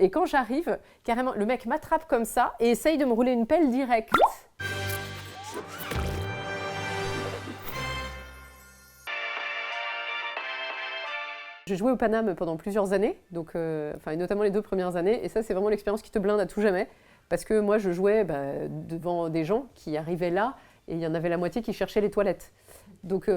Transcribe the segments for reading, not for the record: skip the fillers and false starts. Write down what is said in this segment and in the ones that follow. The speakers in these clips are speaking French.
Et quand j'arrive, carrément, le mec m'attrape comme ça et essaye de me rouler une pelle directe. J'ai joué au Paname pendant plusieurs années, donc, et notamment les 2 premières années, et ça c'est vraiment l'expérience qui te blinde à tout jamais, parce que moi je jouais devant des gens qui arrivaient là, et il y en avait la moitié qui cherchaient les toilettes. Donc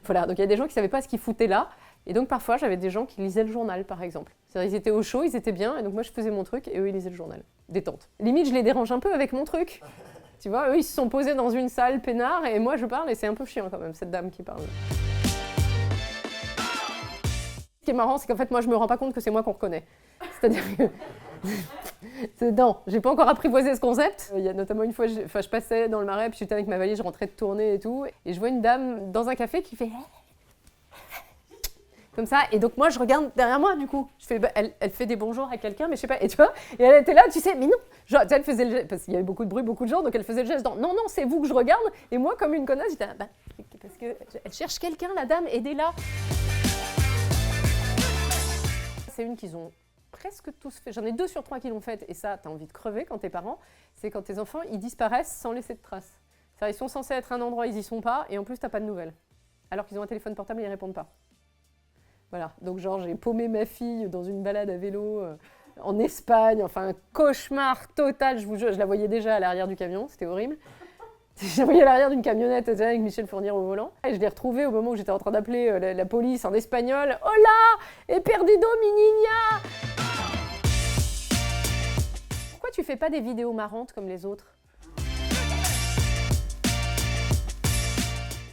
voilà, donc il y a des gens qui ne savaient pas ce qu'ils foutaient là, et donc parfois j'avais des gens qui lisaient le journal par exemple. C'est-à-dire ils étaient au chaud, ils étaient bien, et donc moi je faisais mon truc, et eux ils lisaient le journal. Détente. Limite je les dérange un peu avec mon truc. Tu vois, eux ils se sont posés dans une salle peinard, et moi je parle, et c'est un peu chiant quand même, cette dame qui parle. Ce qui est marrant, c'est qu'en fait, moi, je me rends pas compte que c'est moi qu'on reconnaît. C'est-à-dire que... Non, j'ai pas encore apprivoisé ce concept. Il y a notamment une fois, je passais dans le Marais, puis j'étais avec ma valise, je rentrais de tournée et tout, et je vois une dame dans un café qui fait... comme ça, et donc moi, je regarde derrière moi, du coup. Je fais, elle fait des bonjours à quelqu'un, mais je sais pas, et tu vois, et elle était là, tu sais, mais non, genre, elle faisait le geste, parce qu'il y avait beaucoup de bruit, beaucoup de gens, donc elle faisait le geste, non, non, c'est vous que je regarde, et moi, comme une connasse, j'étais, parce que elle cherche quelqu'un, la dame, aidez-la. C'est une qu'ils ont presque tous fait. J'en ai 2 sur 3 qui l'ont faite, et ça, t'as envie de crever quand t'es parent. C'est quand tes enfants, ils disparaissent sans laisser de traces. C'est-à-dire, ils sont censés être à un endroit, ils y sont pas, et en plus, t'as pas de nouvelles. Alors qu'ils ont un téléphone portable, ils répondent pas. Voilà, donc genre, j'ai paumé ma fille dans une balade à vélo en Espagne, enfin, un cauchemar total, je vous jure, je la voyais déjà à l'arrière du camion, c'était horrible. Je la voyais à l'arrière d'une camionnette avec Michel Fournier au volant. Et je l'ai retrouvée au moment où j'étais en train d'appeler la police en espagnol. « Hola, he perdido mi niña !» Pourquoi tu fais pas des vidéos marrantes comme les autres ?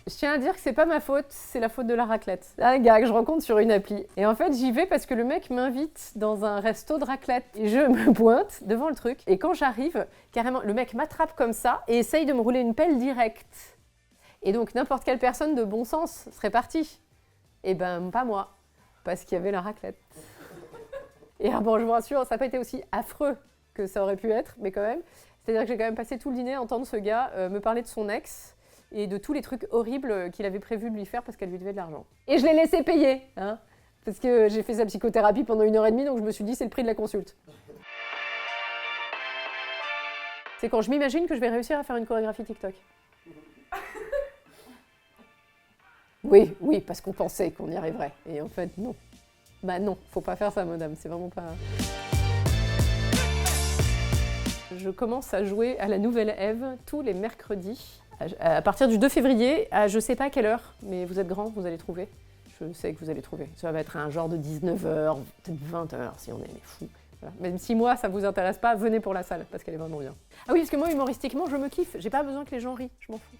Je tiens à dire que c'est pas ma faute, c'est la faute de la raclette. Un gars que je rencontre sur une appli. Et en fait, j'y vais parce que le mec m'invite dans un resto de raclette. Et je me pointe devant le truc. Et quand j'arrive, carrément, le mec m'attrape comme ça et essaye de me rouler une pelle directe. Et donc, n'importe quelle personne de bon sens serait partie. Et ben, pas moi. Parce qu'il y avait la raclette. Et bon, je vous rassure, ça n'a pas été aussi affreux que ça aurait pu être, mais quand même. C'est-à-dire que j'ai quand même passé tout le dîner à entendre ce gars me parler de son ex et de tous les trucs horribles qu'il avait prévu de lui faire parce qu'elle lui devait de l'argent. Et je l'ai laissé payer, hein, parce que j'ai fait sa psychothérapie pendant 1h30, donc je me suis dit c'est le prix de la consulte. C'est quand je m'imagine que je vais réussir à faire une chorégraphie TikTok. Oui, parce qu'on pensait qu'on y arriverait. Et en fait, non. Bah non, faut pas faire ça, madame, c'est vraiment pas... Je commence à jouer à la Nouvelle Ève tous les mercredis. À partir du 2 février, à je sais pas quelle heure, mais vous êtes grands, vous allez trouver. Je sais que vous allez trouver. Ça va être un genre de 19h, peut-être 20h si on est fous. Voilà. Même si moi, ça vous intéresse pas, venez pour la salle, parce qu'elle est vraiment bien. Ah oui, parce que moi, humoristiquement, je me kiffe. J'ai pas besoin que les gens rient, je m'en fous.